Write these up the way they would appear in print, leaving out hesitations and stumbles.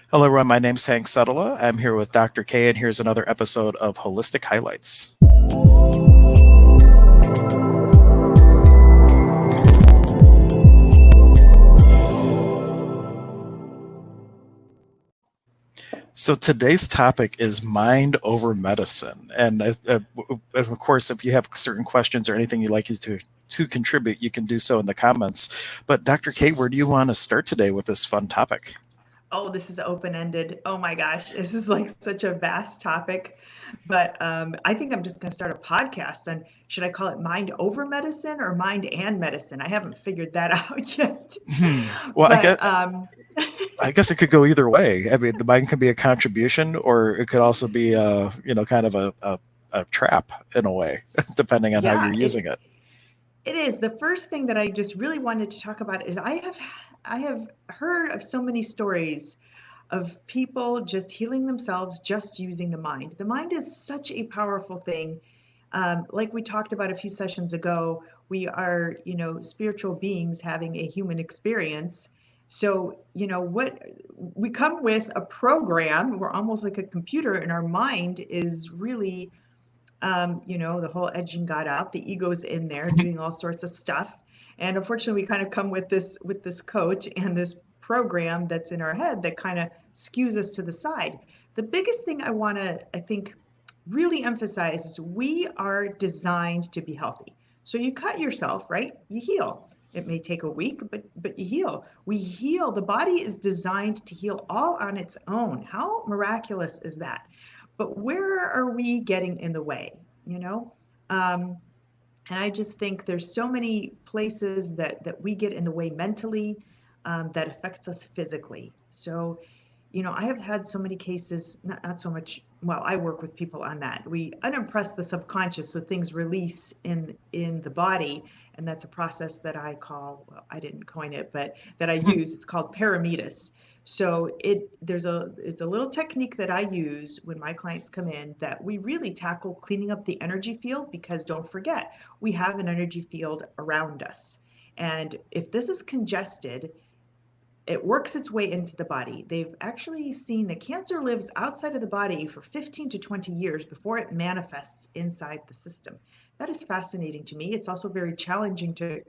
Hello, everyone. My name's Hank Sutala. I'm here with Dr. K, and here's another episode of Holistic Highlights. So today's topic is mind over medicine, and of course, if you have certain questions or anything you'd like you to contribute, you can do so in the comments. But Dr. K, where do you want to start today with this fun topic? Oh, this is open-ended. Oh my gosh, this is like such a vast topic. But I think I'm just going to start a podcast on should I call it mind over medicine or mind and medicine? I haven't figured that out yet. Well, But I guess it could go either way. I mean, the mind can be a contribution, or it could also be kind of a trap in a way, depending on how you're yeah, using it. it is. The first thing that I just really wanted to talk about is I have heard of so many stories of people just healing themselves just using the mind. The mind is such a powerful thing. Like we talked about a few sessions ago, we are, spiritual beings having a human experience. So, what we come with a program, we're almost like a computer, and our mind is really, the whole edging God out, the ego's in there doing all sorts of stuff. And unfortunately, we kind of come with this coach and this program that's in our head that kind of skews us to the side. The biggest thing I want to, I think, really emphasize is we are designed to be healthy. So you cut yourself, right? You heal. It may take a week, but you heal. We heal. The body is designed to heal all on its own. How miraculous is that? But where are we getting in the way? You know, um, and I just think there's so many places that we get in the way mentally, that affects us physically. So, I have had so many cases, not so much. Well, I work with people on that. We unimpress the subconscious, so things release in the body, and that's a process that I call. Well, I didn't coin it, but that I use. It's called parametis. So it's a little technique that I use when my clients come in that we really tackle cleaning up the energy field, because don't forget, we have an energy field around us. And if this is congested, it works its way into the body. They've actually seen that cancer lives outside of the body for 15 to 20 years before it manifests inside the system. That is fascinating to me. It's also very challenging to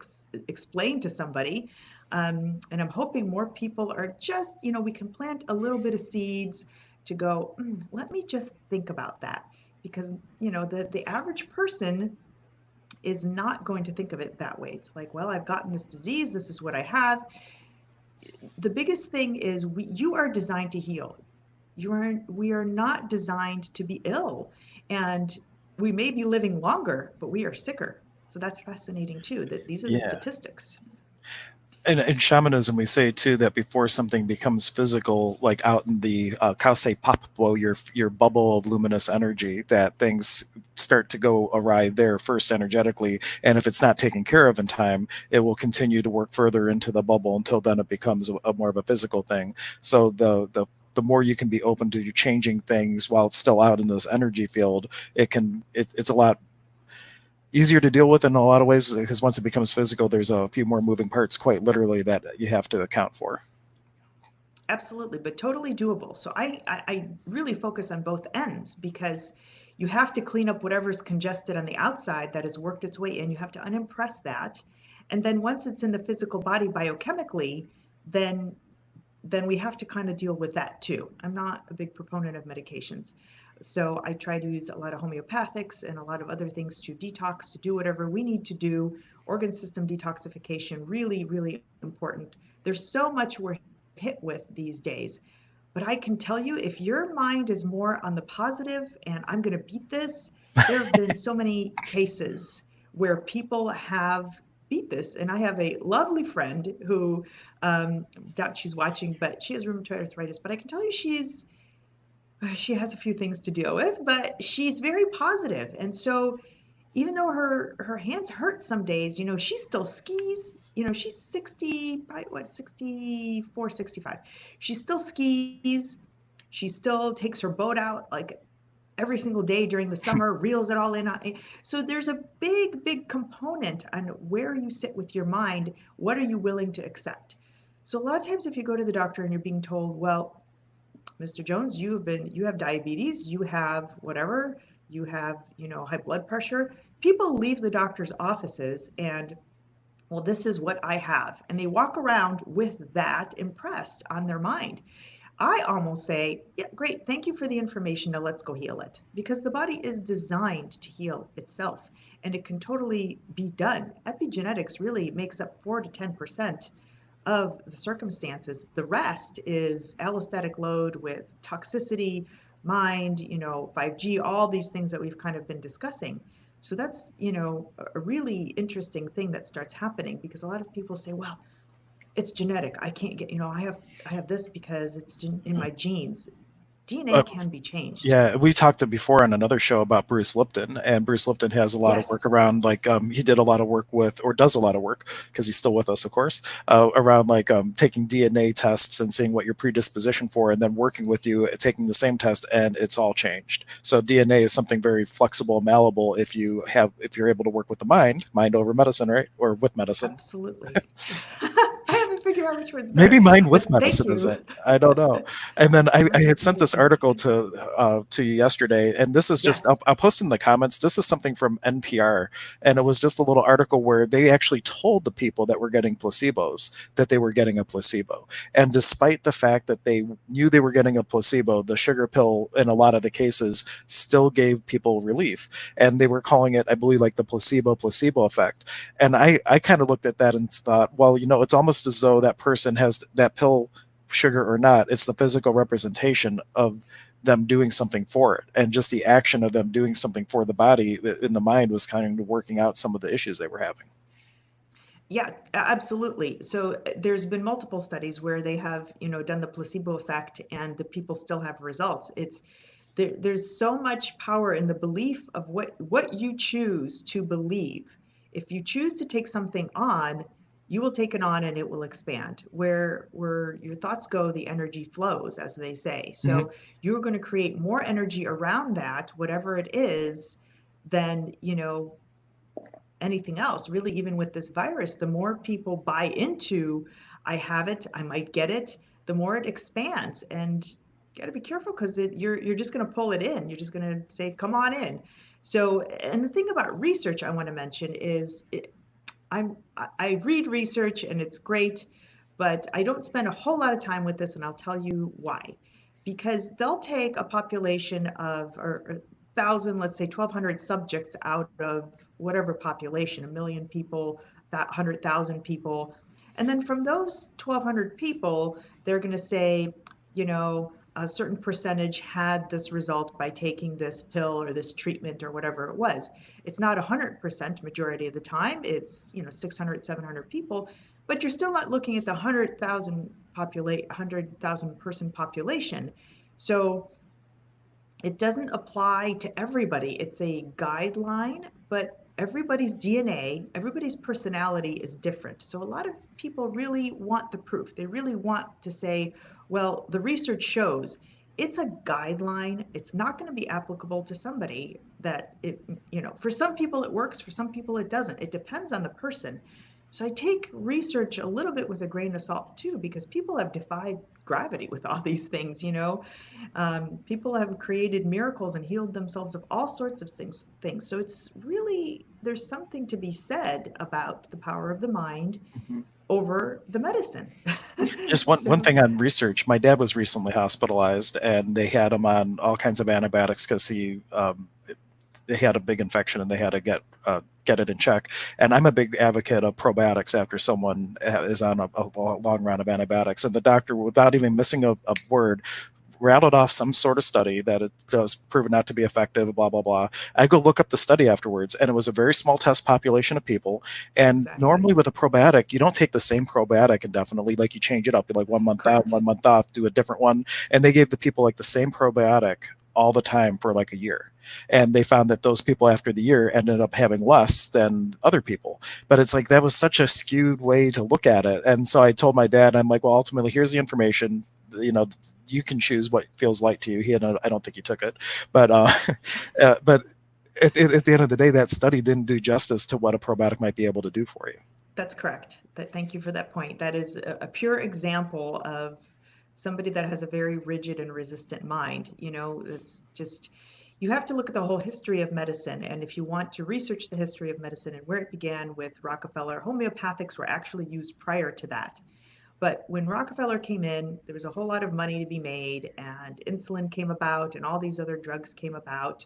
explain to somebody. And I'm hoping more people are just, we can plant a little bit of seeds to go, let me just think about that. Because, the average person is not going to think of it that way. It's like, well, I've gotten this disease. This is what I have. The biggest thing is you are designed to heal. We are not designed to be ill. And we may be living longer, but we are sicker. So that's fascinating too, that these are the Yeah. statistics. And in shamanism, we say too that before something becomes physical, like out in the Kause Pappo, your bubble of luminous energy, that things start to go awry there first energetically. And if it's not taken care of in time, it will continue to work further into the bubble until then it becomes a more of a physical thing. So the more you can be open to changing things while it's still out in this energy field, it's a lot easier to deal with in a lot of ways because once it becomes physical, there's a few more moving parts, quite literally, that you have to account for. Absolutely, but totally doable. So I really focus on both ends, because you have to clean up whatever's congested on the outside that has worked its way in. You have to unimpress that. And then once it's in the physical body biochemically, then then we have to kind of deal with that too. I'm not a big proponent of medications. So I try to use a lot of homeopathics and a lot of other things to detox, to do whatever we need to do. Organ system detoxification, really, really important. There's so much we're hit with these days. But I can tell you, if your mind is more on the positive and I'm going to beat this, there have been so many cases where people have beat this. And I have a lovely friend who, doubt she's watching, but she has rheumatoid arthritis. But I can tell you she has a few things to deal with, but she's very positive. And so even though her hands hurt some days, she still skis. She's 60, probably what, 64, 65. She still skis. She still takes her boat out like every single day during the summer, reels it all in. So there's a big, big component on where you sit with your mind. What are you willing to accept? So a lot of times if you go to the doctor and you're being told, well, Mr. Jones, you have diabetes, you have whatever, you have, high blood pressure. People leave the doctor's offices and, well, this is what I have. And they walk around with that impressed on their mind. I almost say, yeah, great, thank you for the information. Now let's go heal it. Because the body is designed to heal itself and it can totally be done. Epigenetics really makes up 4 to 10% of the circumstances. The rest is allostatic load with toxicity, mind, 5G, all these things that we've kind of been discussing. So that's, a really interesting thing that starts happening because a lot of people say, well, it's genetic. I can't get, I have this because it's in my genes. DNA Uh, can be changed. Yeah, we talked before on another show about Bruce Lipton, and Bruce Lipton has a lot of work Yes, around he did a lot of work with, or does a lot of work because he's still with us, of course, around taking DNA tests and seeing what your predisposition for, and then working with you, taking the same test, and it's all changed. So DNA is something very flexible, malleable if you're able to work with the mind over medicine, right, or with medicine. absolutely. I haven't figured out which one's Maybe better, mind with but thank medicine is you. it? I don't know. And then I Mind had with sent this medicine. article to you yesterday, and this is just Yes. I'll post in the comments. This is something from NPR, and it was just a little article where they actually told the people that were getting placebos that they were getting a placebo, and despite the fact that they knew they were getting a placebo, the sugar pill in a lot of the cases still gave people relief, and they were calling it, I believe, like the placebo effect. And I kind of looked at that and thought, well, it's almost as though that person has that pill, sugar or not, it's the physical representation of them doing something for it. And just the action of them doing something for the body in the mind was kind of working out some of the issues they were having. Yeah, absolutely. So there's been multiple studies where they have, done the placebo effect and the people still have results. There's so much power in the belief of what you choose to believe. If you choose to take something on, you will take it on and it will expand. Where your thoughts go, the energy flows, as they say. Mhm. So you're going to create more energy around that, whatever it is, than, anything else. Really, even with this virus, the more people buy into, I have it, I might get it, the more it expands. And you got to be careful because you're just going to pull it in. You're just going to say, "Come on in." So, and the thing about research I want to mention is, I read research and it's great, but I don't spend a whole lot of time with this, and I'll tell you why. Because they'll take a population of or thousand, let's say 1,200 subjects out of whatever population, a million people, that 100,000 people, and then from those 1,200 people, they're going to say, a certain percentage had this result by taking this pill or this treatment or whatever it was. It's not 100% majority of the time. It's, 600, 700 people, but you're still not looking at the 100,000 person population. So it doesn't apply to everybody. It's a guideline, but everybody's DNA, everybody's personality is different. So a lot of people really want the proof. They really want to say, well, the research shows it's a guideline. It's not going to be applicable to somebody that for some people it works, for some people it doesn't. It depends on the person. So I take research a little bit with a grain of salt too, because people have defied gravity with all these things. People have created miracles and healed themselves of all sorts of things. So it's really, there's something to be said about the power of the mind Mhm. over the medicine. Just one So thing on research. My dad was recently hospitalized, and they had him on all kinds of antibiotics because he had a big infection and they had to get it in check. And I'm a big advocate of probiotics after someone is on a long round of antibiotics. And the doctor, without even missing a word, rattled off some sort of study that it does proven not to be effective, blah, blah, blah. I go look up the study afterwards, and it was a very small test population of people. And exactly. normally with a probiotic, you don't take the same probiotic indefinitely. Like you change it up, like 1 month on, Correct. 1 month off, do a different one. And they gave the people like the same probiotic all the time for like a year. And they found that those people after the year ended up having less than other people. But it's like that was such a skewed way to look at it. And so I told my dad, I'm like, well, ultimately, here's the information. You know, you can choose what feels like to you. I don't think he took it, but but at the end of the day, that study didn't do justice to what a probiotic might be able to do for you. That's correct. Thank you for that point. That is a pure example of somebody that has a very rigid and resistant mind. It's just, you have to look at the whole history of medicine. And if you want to research the history of medicine and where it began with Rockefeller, homeopathics were actually used prior to that. But when Rockefeller came in, there was a whole lot of money to be made, and insulin came about, and all these other drugs came about.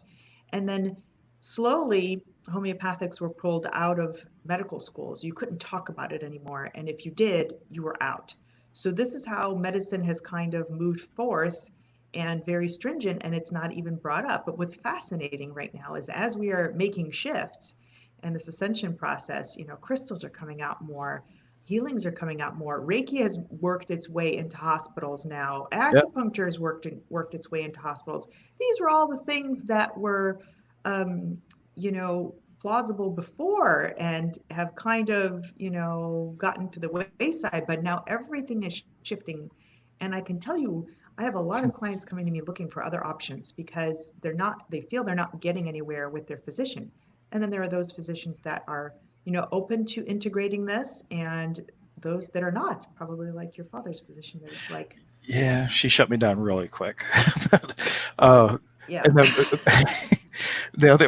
And then slowly, homeopathics were pulled out of medical schools. You couldn't talk about it anymore. And if you did, you were out. So, this is how medicine has kind of moved forth and very stringent, and it's not even brought up. But what's fascinating right now is as we are making shifts and this ascension process, crystals are coming out more, healings are coming out more. Reiki has worked its way into hospitals now. Yeah. Acupuncture has worked its way into hospitals. These were all the things that were, um, plausible before and have kind of, gotten to the wayside. But now everything is shifting, and I can tell you, I have a lot of clients coming to me looking for other options because they feel they're not getting anywhere with their physician. And then there are those physicians that are, open to integrating this, and those that are not, probably like your father's physician, that it's like, Yeah, she shut me down really quick. uh, yeah. and then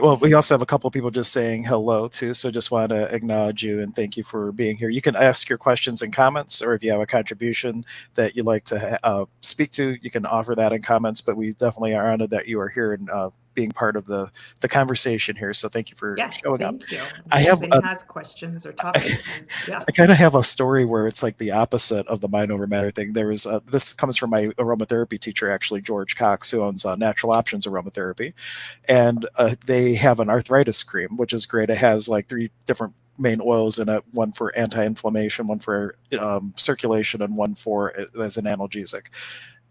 well, we also have a couple of people just saying hello too. So just want to acknowledge you and thank you for being here. You can ask your questions and comments, or if you have a contribution that you'd like to speak to, you can offer that in comments. But we definitely are honored that you are here and being part of the conversation here. So thank you for Yes, showing up. thank you. I If have anybody has questions or topics, yeah. I kind of have a story where it's like the opposite of the mind over matter thing. There was this comes from my aromatherapy teacher, actually George Cox, who owns Natural Options Aromatherapy, and they have an arthritis cream, which is great. It has like three different main oils in it: one for anti-inflammation, one for circulation, and one for as an analgesic.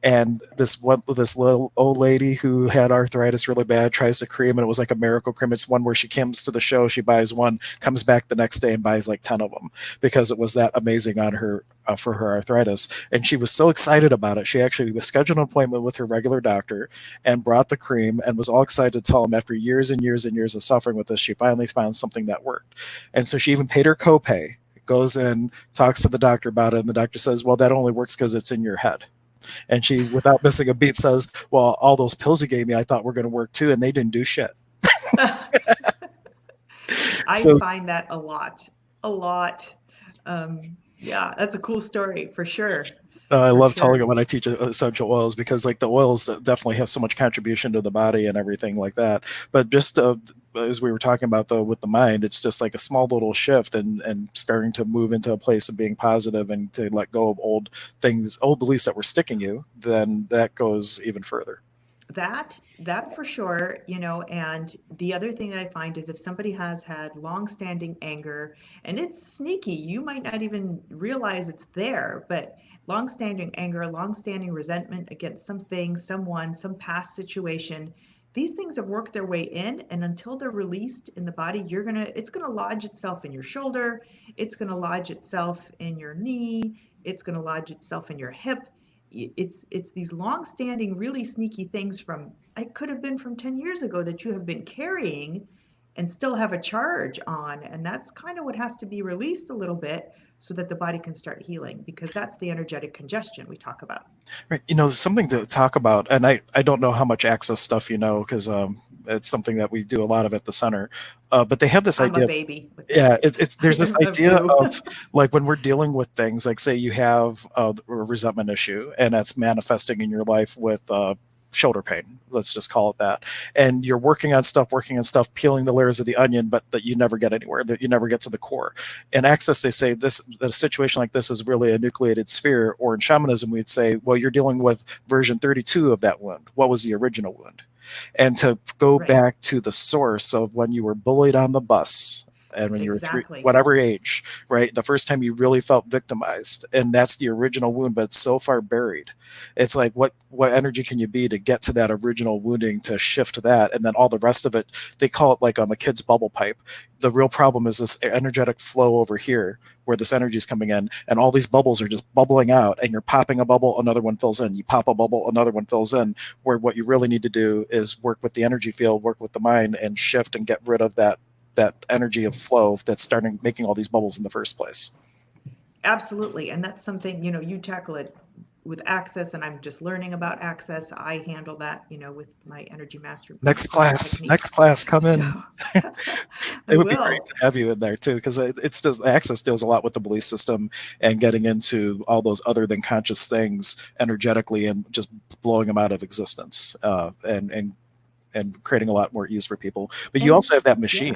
And this little old lady who had arthritis really bad tries the cream, and it was like a miracle cream. It's one where she comes to the show, she buys one, comes back the next day and buys like 10 of them because it was that amazing on her for her arthritis. And she was so excited about it, she actually scheduled an appointment with her regular doctor and brought the cream and was all excited to tell him after years and years and years of suffering with this, she finally found something that worked. And so she even paid her copay, goes in, talks to the doctor about it, and the doctor says, well, that only works because it's in your head. And she, without missing a beat, says, well, all those pills you gave me, I thought were going to work too, and they didn't do shit. I So find that a lot, a lot. Yeah, that's a cool story for sure, I for love telling it sure. when I teach essential oils because, like, the oils definitely have so much contribution to the body and everything like that. But just as we were talking about, though, with the mind, it's just like a small little shift and starting to move into a place of being positive and to let go of old things, old beliefs that were sticking you, then that goes even further. That for sure, and the other thing that I find is if somebody has had long-standing anger, and it's sneaky, you might not even realize it's there, but long-standing anger, long-standing resentment against something, someone, some past situation, these things have worked their way in, and until they're released in the body, it's gonna lodge itself in your shoulder, it's gonna lodge itself in your knee, it's gonna lodge itself in your hip. It's these long-standing, really sneaky things from, it could have been from 10 years ago, that you have been carrying and still have a charge on. And that's kind of what has to be released a little bit so that the body can start healing, because that's the energetic congestion we talk about. Right. Something to talk about, and I don't know how much access stuff because it's something that we do a lot of at the center. But they have this I'm a idea. baby with Yeah, that. it's I there's this am a idea few. of like when we're dealing with things, like say you have a resentment issue, and that's manifesting in your life with shoulder pain. Let's just call it that. And you're working on stuff, peeling the layers of the onion, but that you never get anywhere, that you never get to the core. In Access, they say that a situation like this is really a nucleated sphere, or in shamanism, we'd say, well, you're dealing with version 32 of that wound. What was the original wound? And to go Right. back to the source of when you were bullied on the bus and when you were Exactly. whatever age, right? The first time you really felt victimized, and that's the original wound, but it's so far buried. It's like what energy can you be to get to that original wounding to shift that, and then all the rest of it. They call it like a kid's bubble pipe. The real problem is this energetic flow over here where this energy is coming in, and all these bubbles are just bubbling out, and you're popping a bubble, another one fills in. You pop a bubble, another one fills in. Where what you really need to do is work with the energy field, work with the mind, and shift and get rid of that energy of flow that's starting making all these bubbles in the first place. Absolutely. And that's something, you tackle it with access, and I'm just learning about access. I handle that, with my energy master Next techniques. class, come So in. I It would be great will. to have you in there too, because it's does access deals a lot with the belief system and getting into all those other than conscious things energetically and just blowing them out of existence, and creating a lot more ease for people. But you And also have that machine,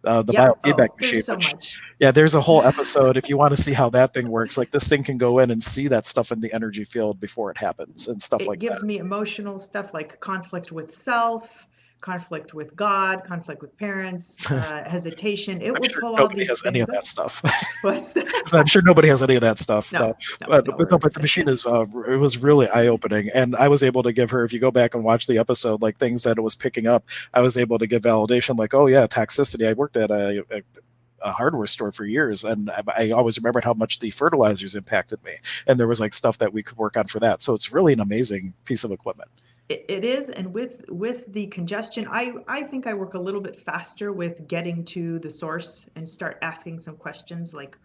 yeah, the yeah. biofeedback Oh, machine, there's so which, much. yeah, there's a whole episode if you want to see how that thing works. Like this thing can go in and see that stuff in the energy field before it happens and stuff It like that. gives me emotional stuff like conflict with self, conflict with God, conflict with parents, hesitation. It I'm will sure pull all nobody these has any things of up. that stuff. But I'm sure nobody has any of that stuff. no, No, no, no, but no, we're but the machine is it was really eye opening, and I was able to give her. If you go back and watch the episode, like things that it was picking up, I was able to give validation. Like, oh yeah, toxicity. I worked at a hardware store for years, and I always remembered how much the fertilizers impacted me, and there was like stuff that we could work on for that. So it's really an amazing piece of equipment. it is, and with the congestion, I think I work a little bit faster with getting to the source and start asking some questions like,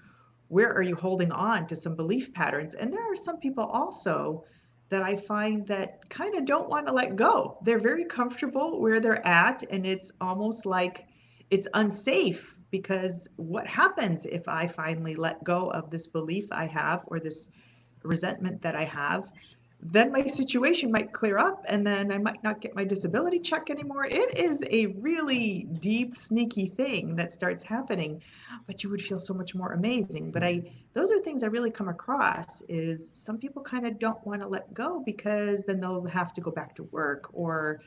where are you holding on to some belief patterns? And there are some people also that I find that kind of don't want to let go. They're very comfortable where they're at, and it's almost like it's unsafe because what happens if I finally let go of this belief I have or this resentment that I have? Then my situation might clear up and then I might not get my disability check anymore. It is a really deep, sneaky thing that starts happening, but you would feel so much more amazing. But those are things I really come across is some people kind of don't want to let go because then they'll have to go back to work, or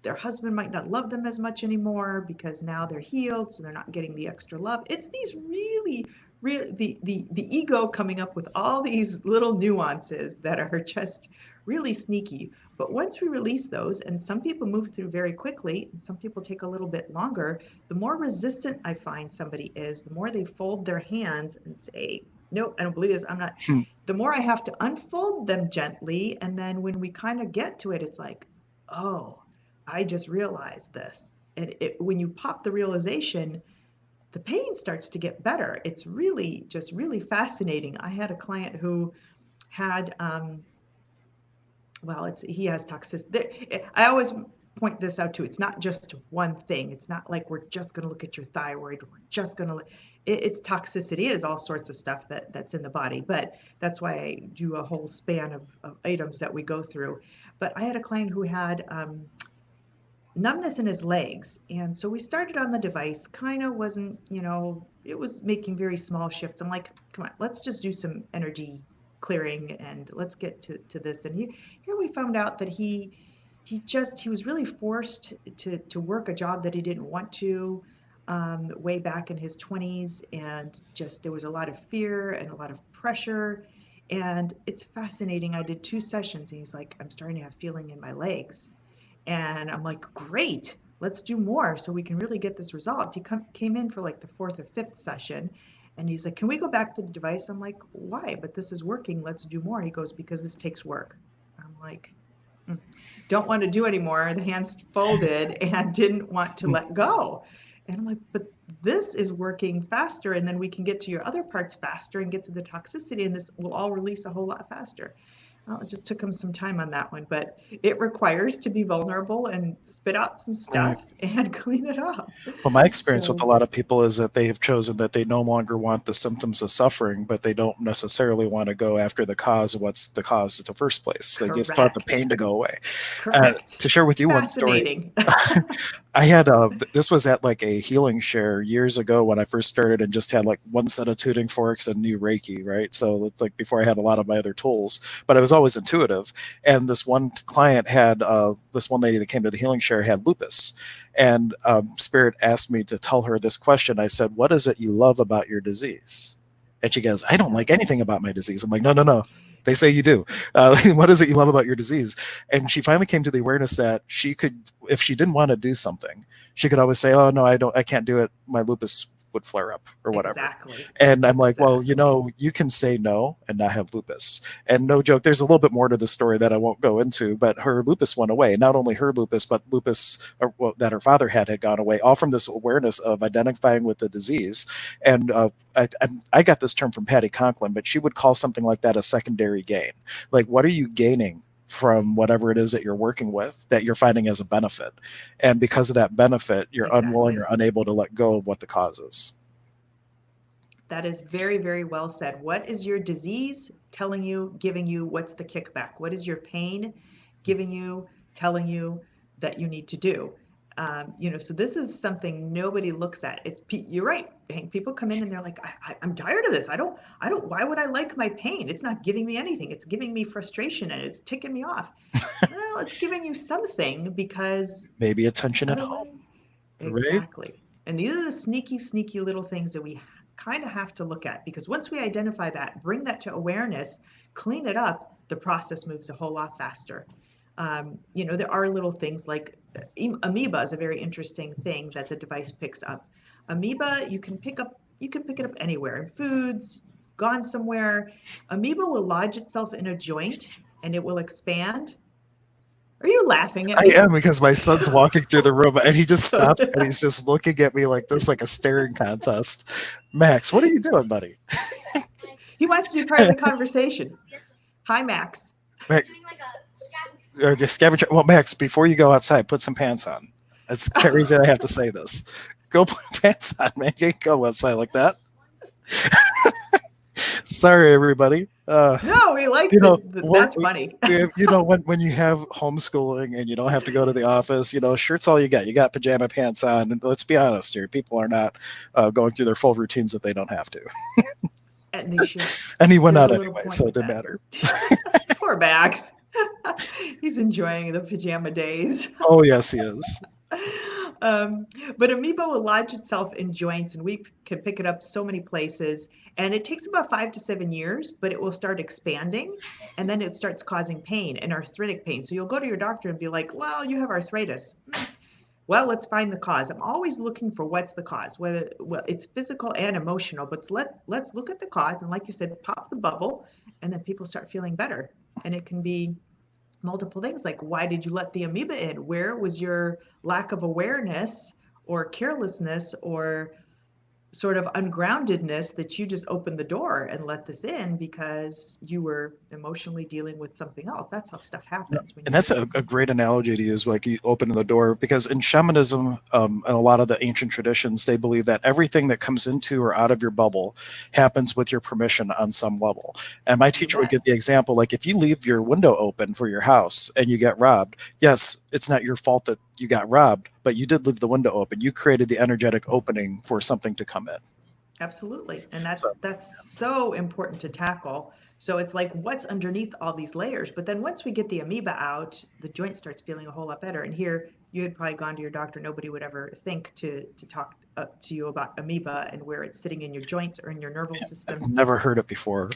their husband might not love them as much anymore because now they're healed, so they're not getting the extra love. It's these really the ego coming up with all these little nuances that are just really sneaky. But once we release those, and some people move through very quickly, and some people take a little bit longer, the more resistant I find somebody is, the more they fold their hands and say, nope, I don't believe this. I'm not. The more I have to unfold them gently. And then when we kind of get to it, it's like, oh, I just realized this. And when you pop the realization, the pain starts to get better. It's really just really fascinating. I had a client who had, well, he has toxicity. I always point this out too. It's not just one thing. It's not like we're just going to look at your thyroid. We're just going to look. It's toxicity. It is all sorts of stuff that's in the body. But that's why I do a whole span of items that we go through. But I had a client who had numbness in his legs. And so we started on the device, kind of wasn't, it was making very small shifts. I'm like, come on, let's just do some energy clearing and let's get to this. And here we found out that he was really forced to work a job that he didn't want to, way back in his 20s. And just there was a lot of fear and a lot of pressure. And it's fascinating. I did 2 sessions and he's like, I'm starting to have feeling in my legs. And I'm like, great, let's do more so we can really get this resolved. Came in for like the fourth or fifth session and he's like, can we go back to the device? I'm like, why? But this is working. Let's do more. He goes, because this takes work. I'm like, don't want to do anymore. The hands folded and didn't want to let go. And I'm like, but this is working faster. And then we can get to your other parts faster and get to the toxicity. And this will all release a whole lot faster. Well, it just took him some time on that one, but it requires to be vulnerable and spit out some Right. stuff and clean it up. Well, my experience with a So lot of people is that they have chosen that they no longer want the symptoms of suffering, but they don't necessarily want to go after the cause of what's the cause in the first place. They just want the correct, pain to go away. correct. To share with you one story, Fascinating. I had this was at like a healing share years ago when I first started and just had like one set of tuning forks and new Reiki, right? So it's like before I had a lot of my other tools, but I was always intuitive. And this one client had this one lady that came to the healing share had lupus, and Spirit asked me to tell her this question. I said, "What is it you love about your disease?" And she goes, "I don't like anything about my disease." I'm like, "No, no, no. They say you do. What is it you love about your disease?" And she finally came to the awareness that she could, if she didn't want to do something, she could always say, "Oh no, I don't. I can't do it. My lupus would flare up or whatever. Exactly. And I'm like, well, Exactly. you can say no and not have lupus. And no joke, there's a little bit more to the story that I won't go into, but her lupus went away. Not only her lupus, but lupus well, that her father had gone away, all from this awareness of identifying with the disease. And I got this term from Patty Conklin, but she would call something like that a secondary gain. Like, what are you gaining from whatever it is that you're working with that you're finding as a benefit? And because of that benefit, you're unwilling Exactly. or unable to let go of what the cause is. That is very, very well said. What is your disease telling you, giving you? What's the kickback? What is your pain giving you, telling you that you need to do? So this is something nobody looks at. You're right, Hank. People come in and they're like, I'm tired of this. I don't. Why would I like my pain? It's not giving me anything. It's giving me frustration and it's ticking me off. Well, it's giving you something because Maybe attention at home, otherwise, right? exactly. And these are the sneaky, sneaky little things that we kind of have to look at because once we identify that, bring that to awareness, clean it up, the process moves a whole lot faster. There are little things like amoeba is a very interesting thing that the device picks up. Amoeba, you can pick it up anywhere in foods, gone somewhere. Amoeba will lodge itself in a joint and it will expand. Are you laughing at I me? am because my son's walking through the room and he just So stops and he's just looking at me like this, like a staring contest. Max, what are you doing, buddy? he wants to be part of the conversation. Hi, Max. Max, or the scavenger. Well, Max, before you go outside, put some pants on. It's crazy that I have to say this. Go put pants on, man. You can't go outside like that. Sorry, everybody. No, we like You know, that's funny. when you have homeschooling and you don't have to go to the office, shirts all you got. You got pajama pants on. And let's be honest here, people are not going through their full routines if they don't have to. And they should. And he went There's out a little anyway, point so it with didn't that. matter. Poor Max. He's enjoying the pajama days. Oh yes, he is. Um, but amoeba will lodge itself in joints, and we can pick it up so many places. And it takes about 5 to 7 years, but it will start expanding, and then it starts causing pain and arthritic pain. So you'll go to your doctor and be like, "Well, you have arthritis." Well, let's find the cause. I'm always looking for what's the cause, whether it's physical and emotional. But let's look at the cause, and like you said, pop the bubble, and then people start feeling better. And it can be multiple things like why did you let the amoeba in? Where was your lack of awareness or carelessness or sort of ungroundedness that you just opened the door and let this in because you were emotionally dealing with something else? That's how stuff No, happens when and you that's a great analogy to use, like you opening the door, because in shamanism and a lot of the ancient traditions, they believe that everything that comes into or out of your bubble happens with your permission on some level. And my you teacher would bet. give the example, like if you leave your window open for your house and you get robbed, yes, it's not your fault that you got robbed, but you did leave the window open. You created the energetic opening for something to come in. Absolutely. And So that's so important to tackle. So it's like what's underneath all these layers. But then once we get the amoeba out, the joint starts feeling a whole lot better. And here you had probably gone to your doctor. Nobody would ever think to talk to you about amoeba and where it's sitting in your joints or in your nervous I've system. never heard it before.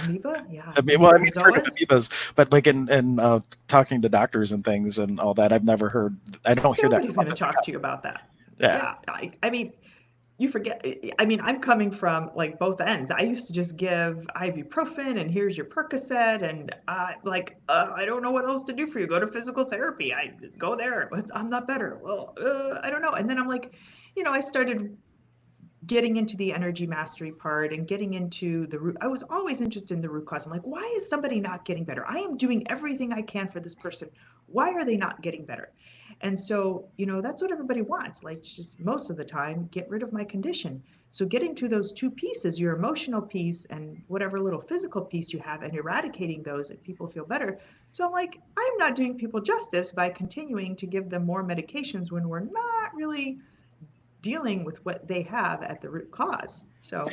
Amoeba? Yeah. I mean, And well, I mean, I've heard of protozoas? amoebas, but like in talking to doctors and things and all that, I've never heard. I don't hear that Nobody's come going up to as a talk comment. to you about that. Yeah, Yeah. I mean, you forget. I mean, I'm coming from like both ends. I used to just give ibuprofen and here's your Percocet, and I don't know what else to do for you. Go to physical therapy. I go there. I'm not better. Well, I don't know. And then I'm like, I started getting into the energy mastery part and getting into the root. I was always interested in the root cause. I'm like, why is somebody not getting better? I am doing everything I can for this person. Why are they not getting better? And so, that's what everybody wants. Like, just most of the time, get rid of my condition. So, getting to those two pieces, your emotional piece and whatever little physical piece you have, and eradicating those, and people feel better. So, I'm like, I'm not doing people justice by continuing to give them more medications when we're not really dealing with what they have at the root cause. So,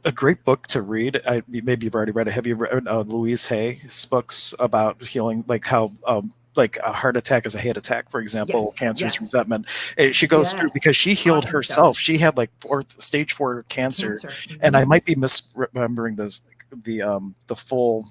a great book to read. Maybe you've already read it. Have you read Louise Hay's books about healing, like how? Like a heart attack is a hate attack, for example, yes, cancer is yes, resentment. She goes through yes. because she healed Awesome herself. stuff. She had like stage 4 cancer, Cancer. and I Mm-hmm. might be misremembering the full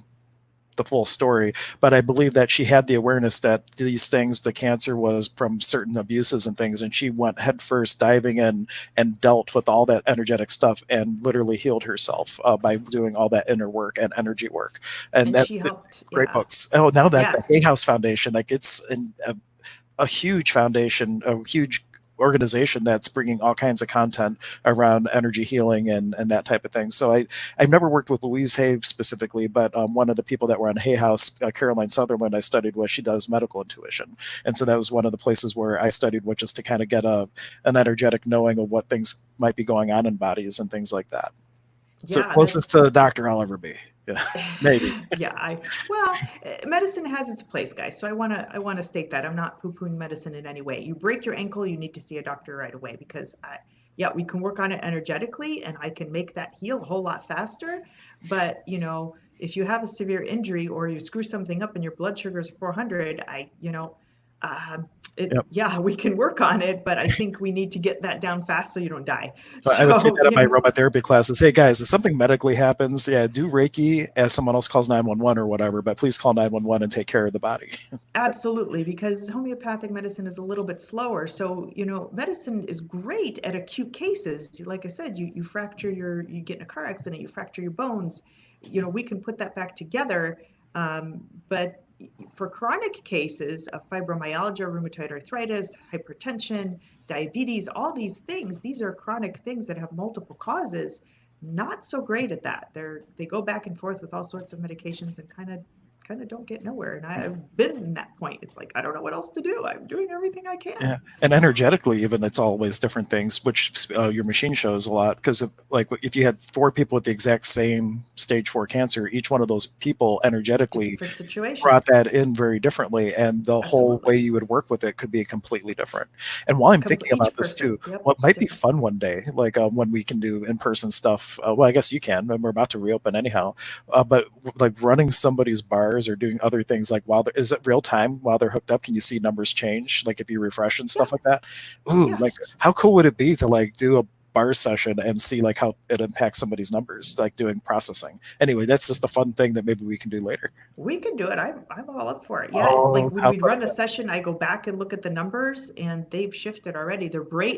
the full story, but I believe that she had the awareness that these things, the cancer was from certain abuses and things, and she went headfirst diving in and dealt with all that energetic stuff and literally healed herself by doing all that inner work and energy work. And And that, she helped, great yeah. books. Oh, now that the Hay Yes. House Foundation, like it's a huge foundation, a huge organization that's bringing all kinds of content around energy healing and that type of thing. So I've never worked with Louise Hay specifically, but one of the people that were on Hay House, Caroline Sutherland, I studied with. She does medical intuition, and so that was one of the places where I studied with, just to kind of get an energetic knowing of what things might be going on in bodies and things like that. So Yeah, closest that's to the doctor I'll ever be. Yeah, maybe. yeah, well, medicine has its place, guys. So I want to state that I'm not poo-pooing medicine in any way. You break your ankle, you need to see a doctor right away because yeah, we can work on it energetically and I can make that heal a whole lot faster. But, if you have a severe injury or you screw something up and your blood sugar is 400, uh, Yep. yeah, we can work on it, but I think we need to get that down fast so you don't die. But I would say So, that in my robot therapy classes, hey guys, if something medically happens, yeah, do Reiki as someone else calls 911 or whatever, but please call 911 and take care of the body. absolutely, because homeopathic medicine is a little bit slower. So, medicine is great at acute cases. Like I said, you get in a car accident, you fracture your bones, we can put that back together. But for chronic cases of fibromyalgia, rheumatoid arthritis, hypertension, diabetes, all these things, these are chronic things that have multiple causes. Not so great at that. They go back and forth with all sorts of medications and kind of don't get nowhere. And I've been in that point. It's like I don't know what else to do. I'm doing everything I can. Yeah, and energetically, even it's always different things, which your machine shows a lot. Because like if you had four people with the exact same stage 4 cancer, each one of those people energetically Different situation. brought that in very differently, and the whole way Absolutely. you would work with it could be completely different. And while I'm thinking Each about this person. too, Yep. what It's might be different. fun one day, like when we can do in-person stuff. Well, I guess you can, and we're about to reopen anyhow. But like running somebody's bars or doing other things, like is it real time while they're hooked up? Can you see numbers change, like if you refresh and Yeah. stuff like that? Ooh, Yeah. like how cool would it be to like do a bar session and see like how it impacts somebody's numbers, like doing processing. Anyway, that's just a fun thing that maybe we can do later. We can do it. I'm all up for it. Yeah, it's like Oh, when how we'd fun run is a that? session, I go back and look at the numbers and they've shifted already.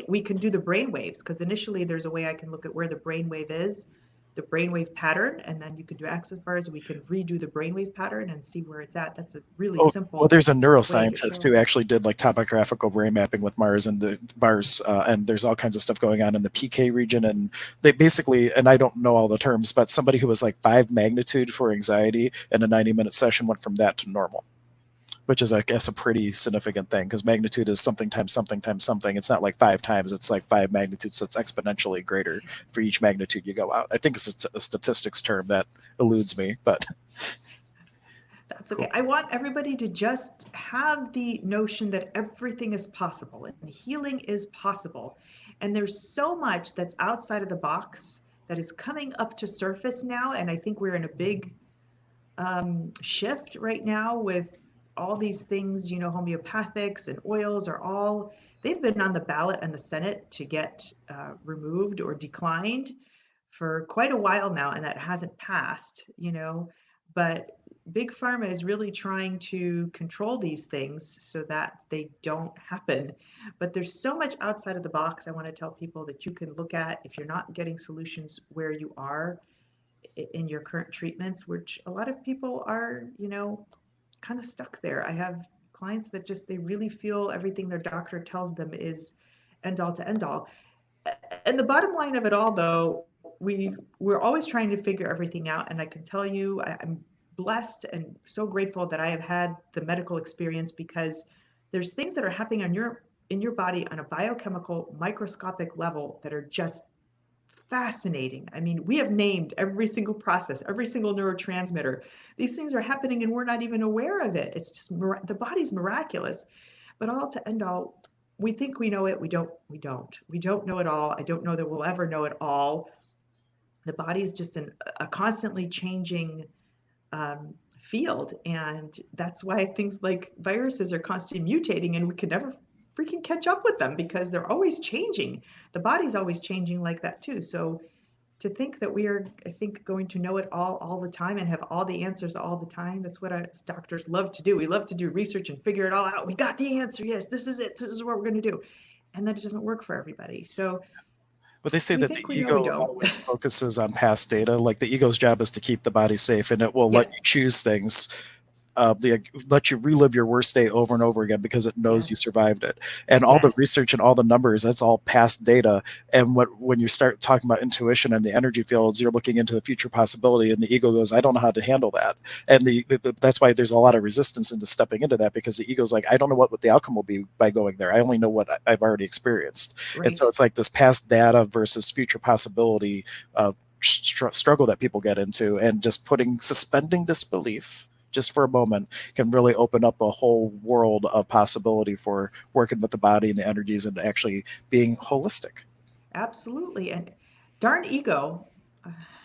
We can do the brain waves because initially there's a way I can look at where the brain wave is, the brainwave pattern, and then you can do access bars. We can redo the brainwave pattern and see where it's at. That's a really Oh, well, simple there's a way to neuroscientist show. who actually did like topographical brain mapping with Mars and the bars, and there's all kinds of stuff going on in the PK region. And they basically, and I don't know all the terms, but somebody who was like 5 magnitude for anxiety in a 90-minute session went from that to normal, which is, I guess, a pretty significant thing because magnitude is something times something times something. It's not like 5 times, it's like 5 magnitudes. So it's exponentially greater for each magnitude you go out. I think it's a statistics term that eludes me, but That's okay. cool. I want everybody to just have the notion that everything is possible and healing is possible. And there's so much that's outside of the box that is coming up to surface now. And I think we're in a big shift right now with all these things, homeopathics and oils are all, they've been on the ballot in the Senate to get removed or declined for quite a while now, and that hasn't passed. But Big Pharma is really trying to control these things so that they don't happen. But there's so much outside of the box I want to tell people that you can look at if you're not getting solutions where you are in your current treatments, which a lot of people are, kind of stuck there. I have clients that just they really feel everything their doctor tells them is end all to end all. And the bottom line of it all, though, we're always trying to figure everything out. And I can tell you, I'm blessed and so grateful that I have had the medical experience because there's things that are happening in your body on a biochemical microscopic level that are just fascinating. I mean, we have named every single process, every single neurotransmitter. These things are happening and we're not even aware of it. It's just the body's miraculous. But all to end all, we think we know it. We don't know it all. I don't know that we'll ever know it all. The body is just a constantly changing field. And that's why things like viruses are constantly mutating and we can never freaking catch up with them because they're always changing. The body's always changing like that too. So to think that we are, I think, going to know it all the time and have all the answers all the time. That's what us doctors love to do. We love to do research and figure it all out. We got the answer. Yes, this is it. This is what we're going to do. And then it doesn't work for everybody. So But they say we that the think we know we ego don't. always focuses on past data. Like the ego's job is to keep the body safe, and it will let you Yes, choose things, let you relive your worst day over and over again because it knows you yes, survived it. And all the yes, research and all the numbers, that's all past data. And when you start talking about intuition and the energy fields, you're looking into the future possibility, and the ego goes, "I don't know how to handle that." And that's why there's a lot of resistance into stepping into that, because the ego's like, "I don't know what the outcome will be by going there. I only know what I've already experienced." And so right. it's like this past data versus future possibility struggle that people get into, and just suspending disbelief just for a moment can really open up a whole world of possibility for working with the body and the energies and actually being holistic. Absolutely. And darn ego.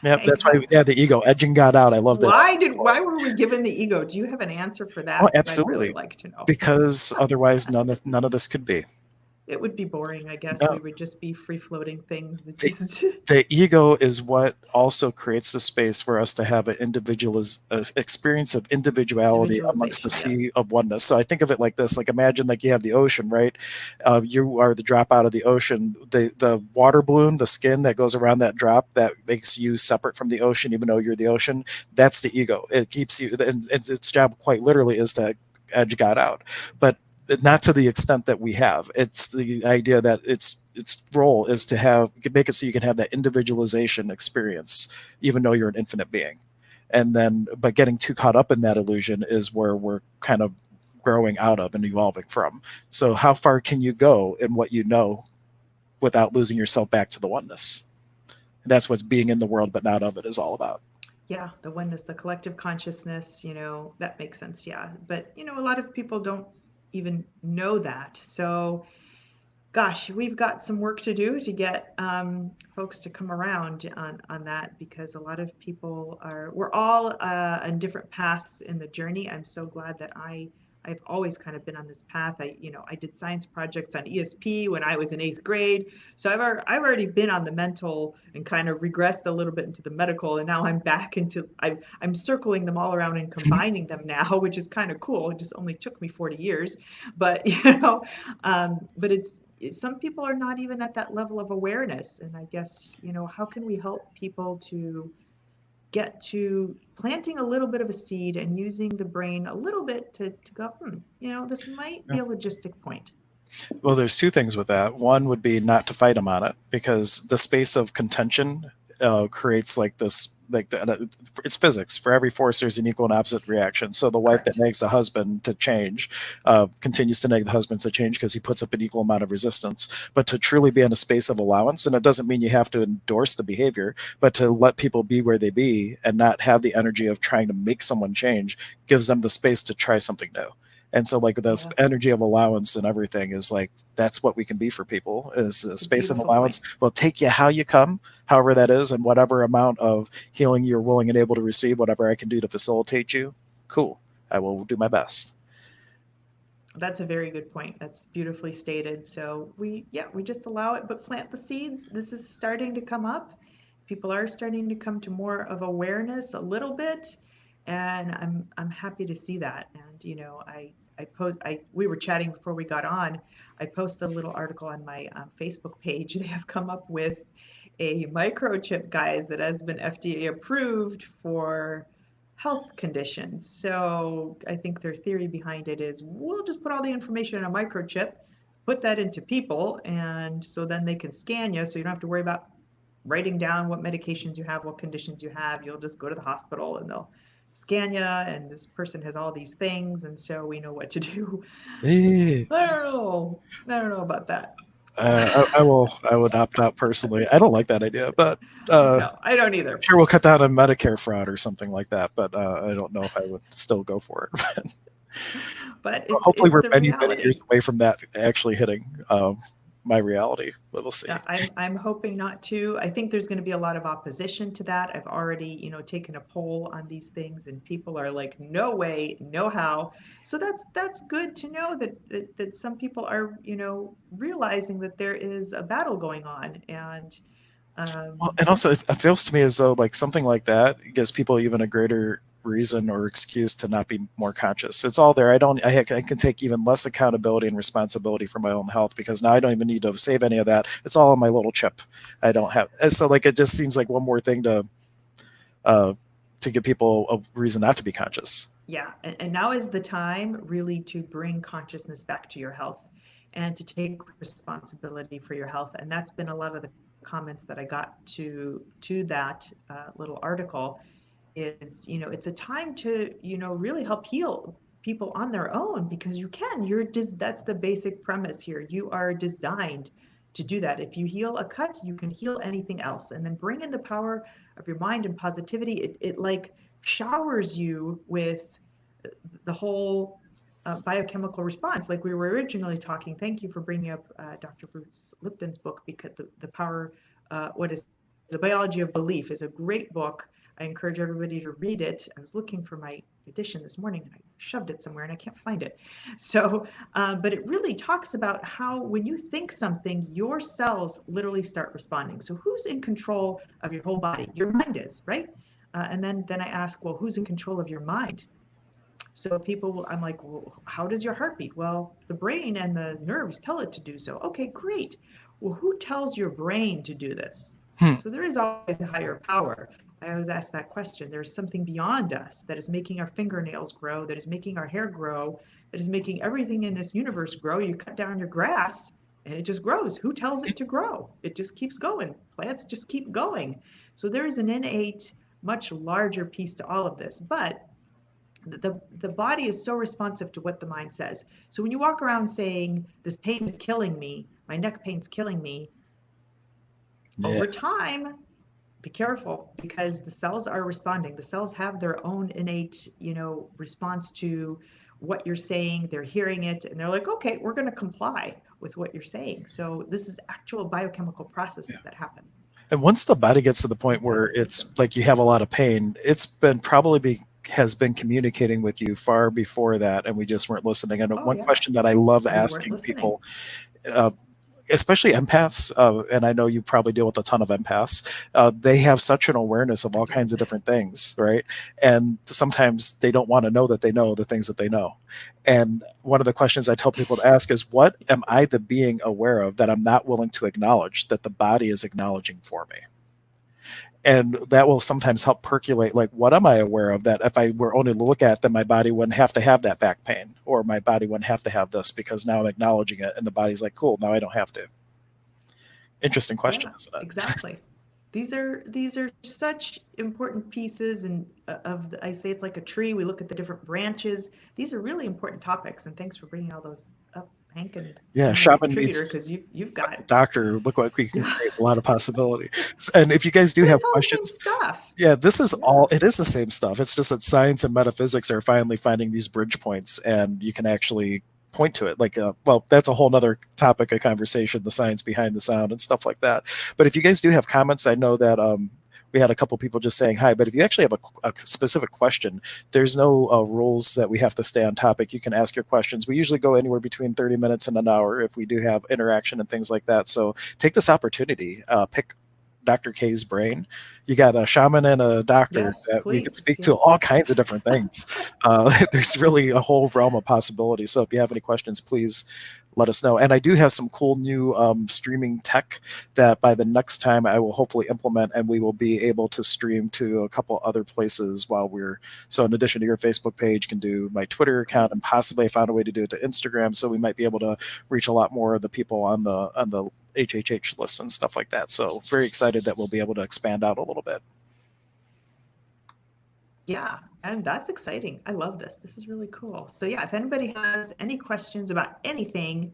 Yeah, I that's why. got, Yeah, the ego edging God out. I love that. why were we given the ego? Do you have an answer for Oh, that? Because I'd really absolutely. like to know. Because otherwise, none of this could be. It would be boring, I guess. We No, would just be free floating things that the just the ego is what also creates the space for us to have an experience of individuality amongst the individualization. Yeah. sea of oneness. So I think of it like this: like imagine like you have the ocean, right? You are the drop out of the ocean. The water balloon, the skin that goes around that drop that makes you separate from the ocean, even though you're the ocean. That's the ego. It keeps you, and its job quite literally is to edge God out, but not to the extent that we have. It's the idea that its role is to have make it so you can have that individualization experience, even though you're an infinite being. And then, but getting too caught up in that illusion is where we're kind of growing out of and evolving from. So, how far can you go in what you know without losing yourself back to the oneness? That's what being in the world but not of it is all about. Yeah, the oneness, the collective consciousness, that makes sense. Yeah. But, a lot of people don't even know that. So, gosh, we've got some work to do to get folks to come around on that, because a lot of people we're all on different paths in the journey. I'm so glad that I've always kind of been on this path. I did science projects on ESP when I was in 8th grade. So I've already been on the mental and kind of regressed a little bit into the medical. And now I'm back into, I'm circling them all around and combining them now, which is kind of cool. It just only took me 40 years, but but some people are not even at that level of awareness. And I guess, how can we help people to get to planting a little bit of a seed and using the brain a little bit to go, this might be Yeah. a logistic point. Well, there's two things with that. One would be not to fight them on it, because the space of contention creates like this, it's physics. For every force, there's an equal and opposite reaction. So the wife that Correct. nags the husband to change continues to nag the husband to change because he puts up an equal amount of resistance. But to truly be in a space of allowance, and it doesn't mean you have to endorse the behavior, but to let people be where they be and not have the energy of trying to make someone change, gives them the space to try something new. And so like this Yes, energy of allowance and everything is like, that's what we can be for people, is a it's a space and beautiful point. allowance. We'll take you how you come, however that is, and whatever amount of healing you're willing and able to receive, whatever I can do to facilitate you, cool, I will do my best. That's a very good point. That's beautifully stated. So we just allow it, but plant the seeds. This is starting to come up. People are starting to come to more of awareness a little bit, and I'm happy to see that. And I we were chatting before we got on. I posted a little article on my Facebook page. They have come up with a microchip, guys, that has been FDA approved for health conditions. So I think their theory behind it is we'll just put all the information in a microchip, put that into people, and so then they can scan you, so you don't have to worry about writing down what medications you have, what conditions you have. You'll just go to the hospital and they'll scan you, and this person has all these things, and so we know what to do. Eh, I don't know. I don't know about that. I would opt out personally. I don't like that idea, but No, I don't either. sure, we'll cut down on Medicare fraud or something like that. But I don't know if I would still go for it. But Hopefully, it's we're the many years reality. away from that actually hitting my reality. But we'll see. Yeah, I'm hoping not to. I think there's going to be a lot of opposition to that. I've already, taken a poll on these things, and people are like, "No way, no how." So that's good to know that some people are, realizing that there is a battle going on, and Well, Um, and also it feels to me as though like something like that gives people even a greater reason or excuse to not be more conscious. It's all there. I can take even less accountability and responsibility for my own health because now I don't even need to save any of that. It's all on my little chip. I don't have, and so like it just seems like one more thing uh, to give people a reason not to be conscious. Yeah, and now is the time really to bring consciousness back to your health and to take responsibility for your health. And that's been a lot of the comments that I got to that little article is, it's a time to, really help heal people on their own because you can. That's the basic premise here. You are designed to do that. If you heal a cut, you can heal anything else. And then bring in the power of your mind and positivity. It like showers you with the whole biochemical response, like we were originally talking. Thank you for bringing up Dr. Bruce Lipton's book, because the power, what is the biology of belief, is a great book. I encourage everybody to read it. I was looking for my edition this morning and I shoved it somewhere and I can't find it. So, but it really talks about how when you think something, your cells literally start responding. So who's in control of your whole body? Your mind is, right? And then I ask, well, who's in control of your mind? So I'm like, well, how does your heart beat? Well, the brain and the nerves tell it to do so. Okay, great. Well, who tells your brain to do this? Hmm. So there is always a higher power. I always ask that question. There's something beyond us that is making our fingernails grow, that is making our hair grow, that is making everything in this universe grow. You cut down your grass and it just grows. Who tells it to grow? It just keeps going. Plants just keep going. So there is an innate, much larger piece to all of this. But the body is so responsive to what the mind says. So when you walk around saying this pain is killing me, my neck pain's killing me, Yeah. over time, be careful, because the cells are responding. The cells have their own innate, response to what you're saying. They're hearing it and they're like, okay, we're going to comply with what you're saying. So this is actual biochemical processes that happen And once the body gets to the point inside where the it's system. like you have a lot of pain, it's been probably has been communicating with you far before that, and we just weren't listening. And Oh one yeah, question that I love we weren't asking listening. people, uh, especially empaths, and I know you probably deal with a ton of empaths, they have such an awareness of I all do. kinds of different things, right? And sometimes they don't want to know that they know the things that they know. And one of the questions I tell people to ask is, what am I the being aware of that I'm not willing to acknowledge that the body is acknowledging for me? And that will sometimes help percolate, like, what am I aware of that if I were only to look at, then my body wouldn't have to have that back pain, or my body wouldn't have to have this because now I'm acknowledging it and the body's like, cool, now I don't have to. Interesting question, Yeah, isn't it? exactly. These are such important pieces, and I say it's like a tree. We look at the different branches. These are really important topics, and thanks for bringing all those up, Hank, and Yeah, being a shaman contributor, meets because you've got, doctor. Look what we can yeah, create, a lot of possibility. And if you guys do but have it's all the same questions, stuff. yeah, this is all, Yeah, it is the same stuff. It's just that science and metaphysics are finally finding these bridge points and you can actually point to it. Like, well, that's a whole nother topic of conversation, the science behind the sound and stuff like that. But if you guys do have comments, I know that we had a couple people just saying hi, but if you actually have a specific question, there's no rules that we have to stay on topic. You can ask your questions. We usually go anywhere between 30 minutes and an hour if we do have interaction and things like that. So take this opportunity, pick Dr. K's brain. You got a shaman and a doctor yes, that we could please, speak to yes. all kinds of different things. There's really a whole realm of possibility. So if you have any questions, please let us know. And I do have some cool new streaming tech that by the next time I will hopefully implement, and we will be able to stream to a couple other places while we're. So in addition to your Facebook page, can do my Twitter account, Great. and possibly I found a way to do it to Instagram. So we might be able to reach a lot more of the people on the HHH lists and stuff like that. So very excited that we'll be able to expand out a little bit. Yeah, and that's exciting. I love this. This is really cool. So yeah, if anybody has any questions about anything,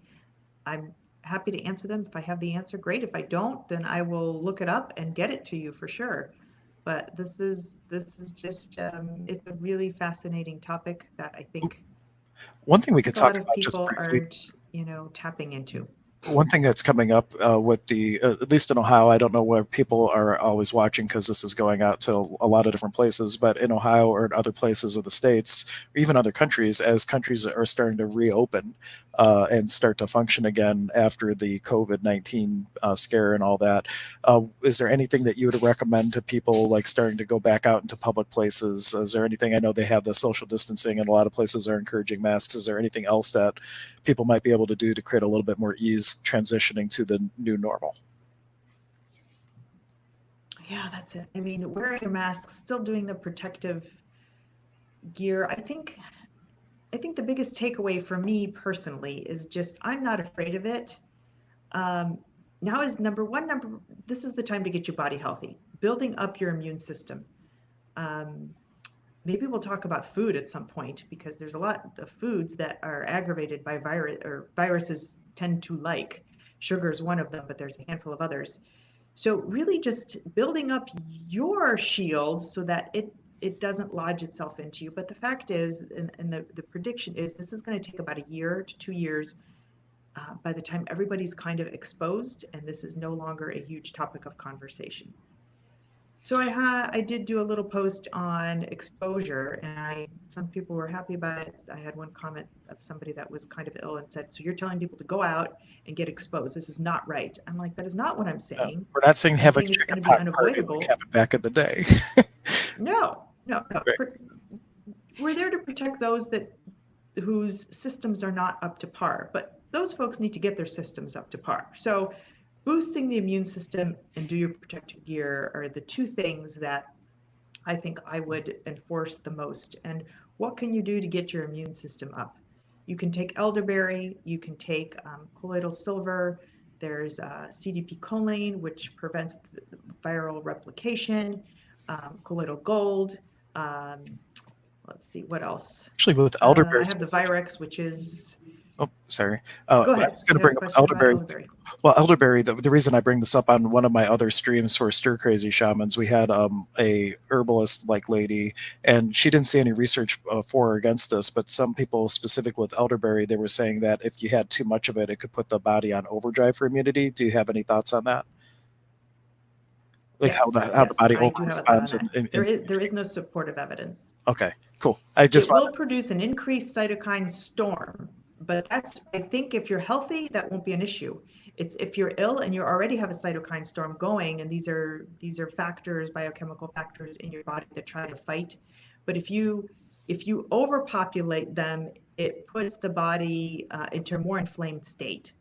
I'm happy to answer them. If I have the answer, great. If I don't, then I will look it up and get it to you for sure. But this is just it's a really fascinating topic that I think One thing we could a lot talk of about just people briefly. aren't, tapping into. One thing that's coming up with the, at least in Ohio, I don't know where people are always watching because this is going out to a lot of different places, but in Ohio or in other places of the states, or even other countries, as countries are starting to reopen and start to function again after the COVID-19 scare and all that, is there anything that you would recommend to people like starting to go back out into public places? Is there anything, I know they have the social distancing and a lot of places are encouraging masks. Is there anything else that people might be able to do to create a little bit more ease transitioning to the new normal? Yeah, that's it. I mean, wearing a mask, still doing the protective gear. I think the biggest takeaway for me personally is just I'm not afraid of it. Um, Now is number one, this is the time to get your body healthy, building up your immune system. Um, Maybe we'll talk about food at some point because there's a lot of foods that are aggravated by virus or viruses tend to like. Sugar is one of them, but there's a handful of others. So really just building up your shield so that it doesn't lodge itself into you. But the fact is, and the prediction is this is going to take about a year to 2 years by the time everybody's kind of exposed and this is no longer a huge topic of conversation. So I did do a little post on exposure, and some people were happy about it. I had one comment of somebody that was kind of ill and said, "So you're telling people to go out and get exposed? This is not right." I'm like, "That is not what I'm saying. We're not saying I'm have a saying it's going chicken to be pot party like unavoidable." happened back in the day. No, no, no. Right. We're there to protect those that whose systems are not up to par, but those folks need to get their systems up to par. So boosting the immune system and do your protective gear are the two things that I think I would enforce the most. And what can you do to get your immune system up? You can take elderberry, you can take colloidal silver, there's CDP choline, which prevents viral replication, colloidal gold. Um, let's see, what else? Actually, with elderberry I have the specific. Virex, which is, Oh, sorry. go I ahead. was going to You have bring a up question about elderberry. elderberry? Well, elderberry. The reason I bring this up on one of my other streams for Stir Crazy Shamans, we had a herbalist like lady, and she didn't see any research for or against this. But some people, specific with elderberry, they were saying that if you had too much of it, it could put the body on overdrive for immunity. Do you have any thoughts on that? Like Yes, how the yes, body I over do have a thought on responds that. in There is no supportive evidence. okay, cool. I just It will wanted. produce an increased cytokine storm, but that's, I think if you're healthy, that won't be an issue. It's if you're ill and you already have a cytokine storm going, and these are factors, biochemical factors in your body that try to fight. But if you overpopulate them, it puts the body into a more inflamed state.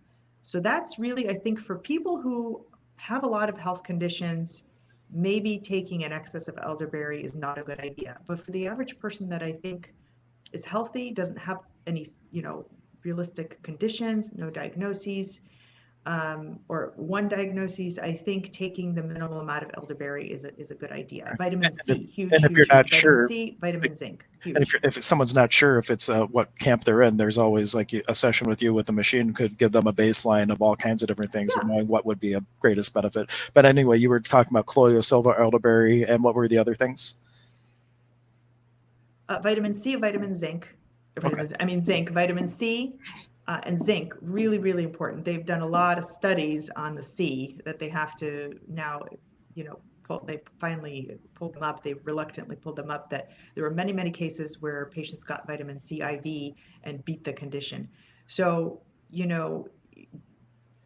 So that's really, I think, for people who have a lot of health conditions, maybe taking an excess of elderberry is not a good idea. But for the average person that I think is healthy, doesn't have any, realistic conditions, no diagnoses, or one diagnosis, I think taking the minimal amount of elderberry is a good idea. Vitamin And, C, huge, and if huge, you're not huge. Vitamin sure, C, vitamin zinc, and if, huge. if someone's not sure if it's what camp they're in, there's always like a session with you with the machine could give them a baseline of all kinds of different things of Yeah, knowing what would be a greatest benefit. But anyway, you were talking about colloidal silver, elderberry, and what were the other things? vitamin C, vitamin zinc, Okay. I mean zinc, vitamin C, and zinc, really, really important. They've done a lot of studies on the C that they have to now, they finally pulled them up. They reluctantly pulled them up that there were many, many cases where patients got vitamin C IV and beat the condition. So,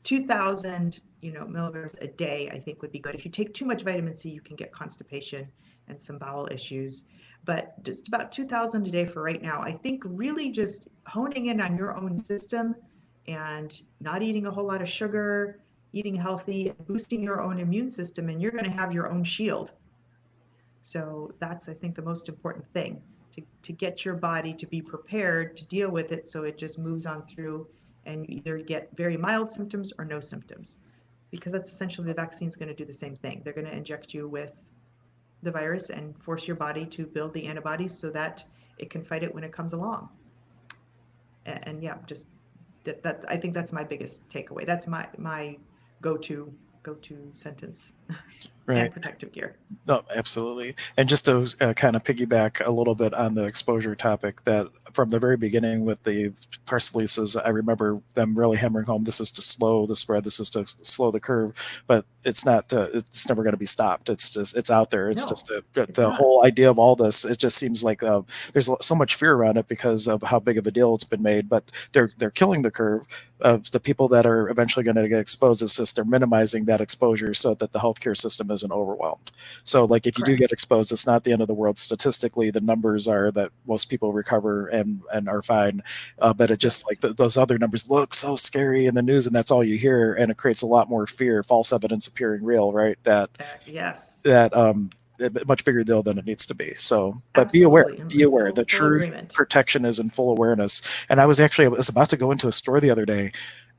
2000 milligrams a day I think would be good. If you take too much vitamin C, you can get constipation and some bowel issues, but just about 2000 a day for right now. I think really just honing in on your own system and not eating a whole lot of sugar, eating healthy, and boosting your own immune system, and you're going to have your own shield. So that's, I think, the most important thing, to get your body to be prepared to deal with it so it just moves on through and you either get very mild symptoms or no symptoms. Because that's essentially the vaccine is going to do the same thing. They're going to inject you with the virus and force your body to build the antibodies so that it can fight it when it comes along. And yeah, just that I think that's my biggest takeaway. That's my go-to go-to sentence and Right. protective gear. No, absolutely. And just to kind of piggyback a little bit on the exposure topic, that from the very beginning with the press releases, I remember them really hammering home this is to slow the spread, this is to slow the curve, but it's not. It's never going to be stopped. It's just it's out there. It's No, just it's the not. whole idea of all this. It just seems like there's so much fear around it because of how big of a deal it's been made. But they're killing the curve. The people that are eventually going to get exposed, is just they're minimizing that exposure so that the healthcare system isn't overwhelmed. So, like, if you do get Correct. exposed, it's not the end of the world. Statistically, the numbers are that most people recover and are fine. But it just like Yes. those other numbers look so scary in the news, and that's all you hear, and it creates a lot more fear, false evidence appearing real, right? Yes. That a much bigger deal than it needs to be. So, but be aware, Absolutely. be In aware. The full true agreement. protection is in full awareness. And I was about to go into a store the other day,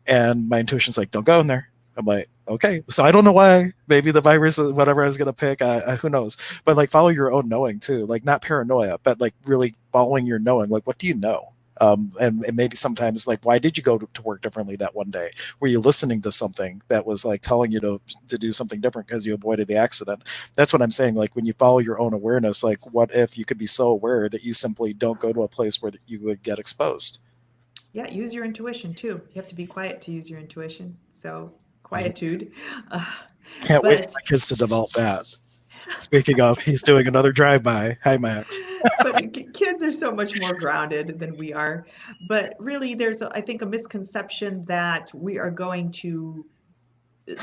and my intuition's like, don't go in there. I'm like, okay. So I don't know why. Maybe the virus is whatever I was going to pick. Who knows? But like, follow your own knowing too. Like, not paranoia, but like really following your knowing. Like, what do you know? And maybe sometimes, like, why did you go to work differently that one day? Were you listening to something that was like telling you to do something different because you avoided the accident? That's what I'm saying. Like, when you follow your own awareness, like, what if you could be so aware that you simply don't go to a place where you would get exposed? Yeah, use your intuition too. You have to be quiet to use your intuition. So, Yeah. quietude. Uh, Can't wait for but my kids to develop that. Speaking of, he's doing another drive-by. Hi, Max. but kids are so much more grounded than we are. But really, there's, I think, a misconception that we are going to,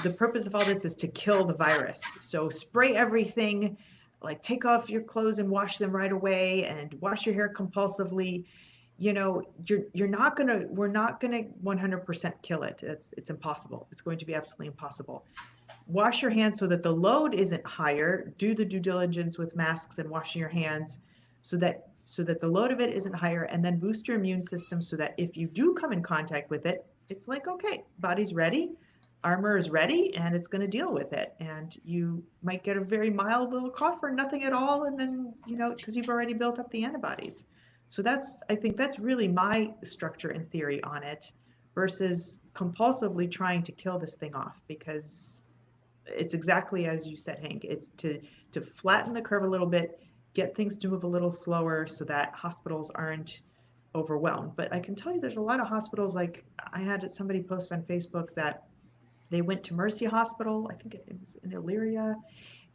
the purpose of all this is to kill the virus. So spray everything, like take off your clothes and wash them right away and wash your hair compulsively. You're not gonna, we're not gonna 100% kill it. It's impossible. It's going to be absolutely impossible. Wash your hands so that the load isn't higher. Do the due diligence with masks and washing your hands so that the load of it isn't higher, and then boost your immune system so that if you do come in contact with it, it's like, okay, body's ready, armor is ready, and it's going to deal with it. And you might get a very mild little cough or nothing at all, and then, because you've already built up the antibodies. So I think that's really my structure and theory on it versus compulsively trying to kill this thing off, because it's exactly as you said, Hank. It's to flatten the curve a little bit, get things to move a little slower so that hospitals aren't overwhelmed. But I can tell you there's a lot of hospitals, like I had somebody post on Facebook that they went to Mercy Hospital, I think it was in Illyria,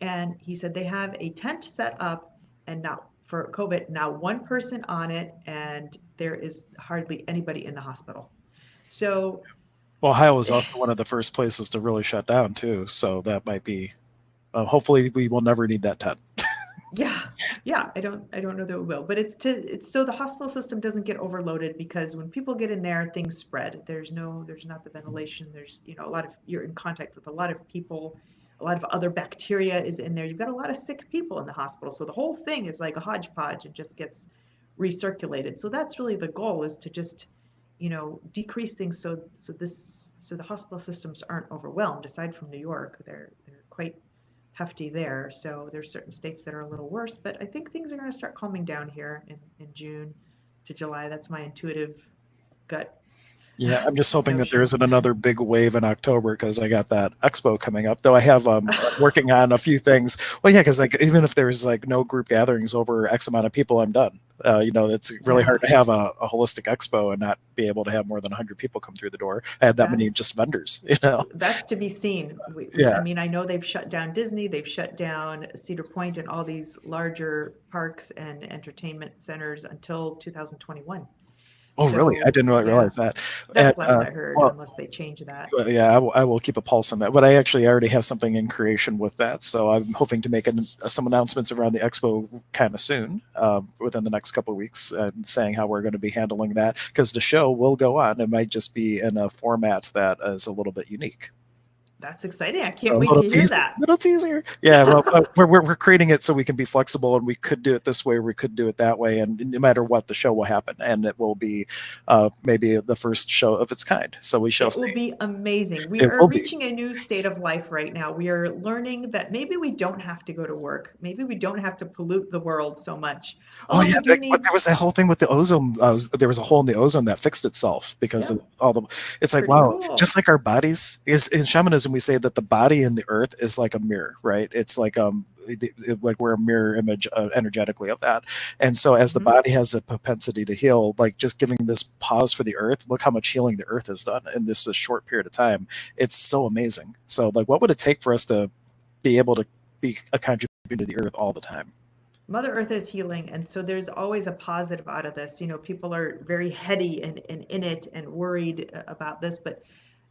and he said they have a tent set up and now for COVID, now one person on it, and there is hardly anybody in the hospital. So Well, Ohio was also one of the first places to really shut down too, so that might be. Hopefully, we will never need that tent. yeah, yeah, I don't know that it will, but it's so the hospital system doesn't get overloaded, because when people get in there, things spread. There's not the ventilation. There's, a lot of, you're in contact with a lot of people, a lot of other bacteria is in there. You've got a lot of sick people in the hospital. So the whole thing is like a hodgepodge and just gets recirculated. So that's really the goal, is to just, decrease things so the hospital systems aren't overwhelmed. Aside from New York, they're quite hefty there. So there's certain states that are a little worse, but I think things are going to start calming down here in June to July. That's my intuitive gut Yeah, I'm just hoping that there notion. isn't another big wave in October because I got that expo coming up. Though I have working on a few things. Well, yeah, because like even if there's like no group gatherings over X amount of people, I'm done. It's really Yeah, hard to have a holistic expo and not be able to have more than 100 people come through the door. I had that many that's just vendors. You know. that's to be seen. I Yeah. mean, I know they've shut down Disney, they've shut down Cedar Point and all these larger parks and entertainment centers until 2021. Oh, really? I So didn't really yeah, realize that. And that's last I heard, well, unless they change that. yeah, I will keep a pulse on that. But I actually already have something in creation with that, so I'm hoping to make some announcements around the expo kind of soon, within the next couple of weeks, saying how we're going to be handling that. Because the show will go on. It might just be in a format that is a little bit unique. That's exciting. I So can't a wait little to hear teaser, that. little teaser. Yeah, well, we're creating it so we can be flexible, and we could do it this way, or we could do it that way, and no matter what, the show will happen, and it will be maybe the first show of its kind. So we shall It will see. be amazing. We It are will be. reaching a new state of life right now. We are learning that maybe we don't have to go to work. Maybe we don't have to pollute the world so much. Oh Although yeah, we do but need, there was that whole thing with the ozone. There was a hole in the ozone that fixed itself because yeah, of all the. It's like pretty wow, cool. just like our bodies is in shamanism. and we say that the body and the earth is like a mirror, right? It's like like we're a mirror image energetically of that. And so as the Mhm. body has the propensity to heal, like just giving this pause for the earth, look how much healing the earth has done in this a short period of time. It's so amazing. So like what would it take for us to be able to be a contribution to the earth all the time? Mother Earth is healing, and so there's always a positive out of this. You know, people are very heady and in it and worried about this, but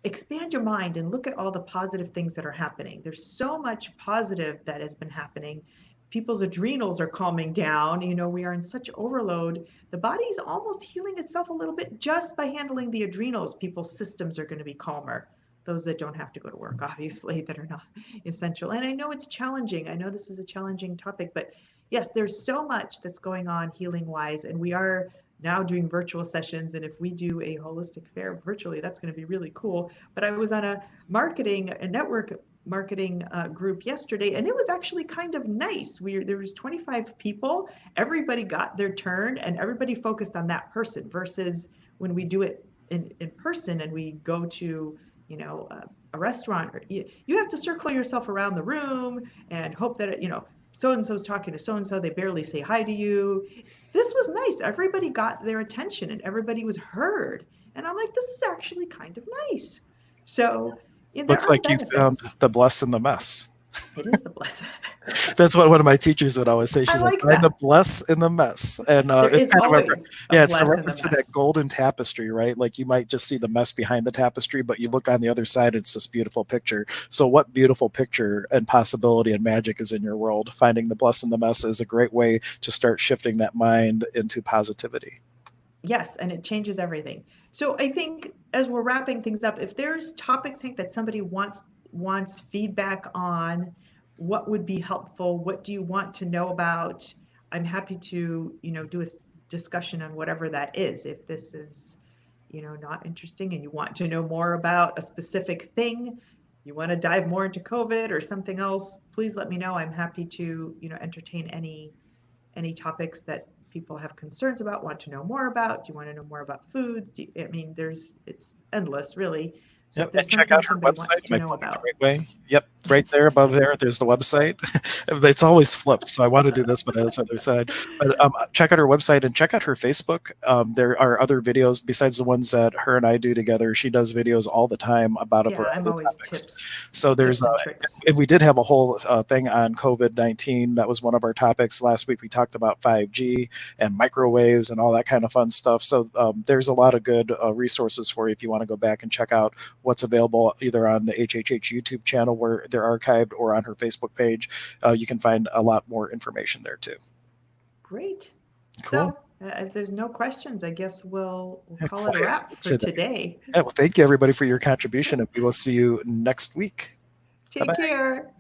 expand your mind and look at all the positive things that are happening. There's so much positive that has been happening. People's adrenals are calming down. You know, we are in such overload. The body's almost healing itself a little bit just by handling the adrenals. People's systems are going to be calmer. Those that don't have to go to work, obviously, that are not essential. And I know it's challenging. I know this is a challenging topic, but yes, there's so much that's going on healing wise. And we are now doing virtual sessions. And if we do a holistic fair virtually, that's going to be really cool. But I was on a network marketing group yesterday, and it was actually kind of nice. There was 25 people, everybody got their turn, and everybody focused on that person versus when we do it in person and we go to, you know, a restaurant, or you have to circle yourself around the room and hope that, you know, so and so's talking to so and so, they barely say hi to you. This was nice. Everybody got their attention and everybody was heard. And I'm like, this is actually kind of nice. So there Looks are like you found benefits. the bless in the mess. It is the blessing. That's what one of my teachers would always say. I She's like, like find the that. bless in the mess. And There it's is kind of a, always a yeah, it's a bless in the reference to that mess. golden tapestry, right? Like you might just see the mess behind the tapestry, but you look on the other side, it's this beautiful picture. So what beautiful picture and possibility and magic is in your world? Finding the bless in the mess is a great way to start shifting that mind into positivity. Yes, and it changes everything. So I think as we're wrapping things up, if there's topics, Hank, that somebody wants feedback on, what would be helpful? What do you want to know about? I'm happy to, you know, do a discussion on whatever that is. If this is, you know, not interesting and you want to know more about a specific thing, you want to dive more into COVID or something else, please let me know. I'm happy to, you know, entertain any topics that people have concerns about, want to know more about. Do you want to know more about foods? I mean, it's endless, really. So Yep, if and there's check something out her somebody website. wants Am to I know pointing the about, right way? Yep, right there above there. There's the website. It's always flipped, so I want to do this, but it's on the other side. But check out her website and check out her Facebook. There are other videos besides the ones that her and I do together. She does videos all the time about a yeah, I'm variety of always topics. So there's tips and tricks. and we did have a whole thing on COVID-19. That was one of our topics last week. We talked about 5G and microwaves and all that kind of fun stuff. So there's a lot of good resources for you if you want to go back and check out what's available either on the HHH YouTube channel where they're archived or on her Facebook page. You can find a lot more information there too. Great. Cool. So if there's no questions, I guess we'll Yeah, call it a quiet wrap for today. today. Yeah, well, thank you everybody for your contribution, and we will see you next week. Bye Take bye. care.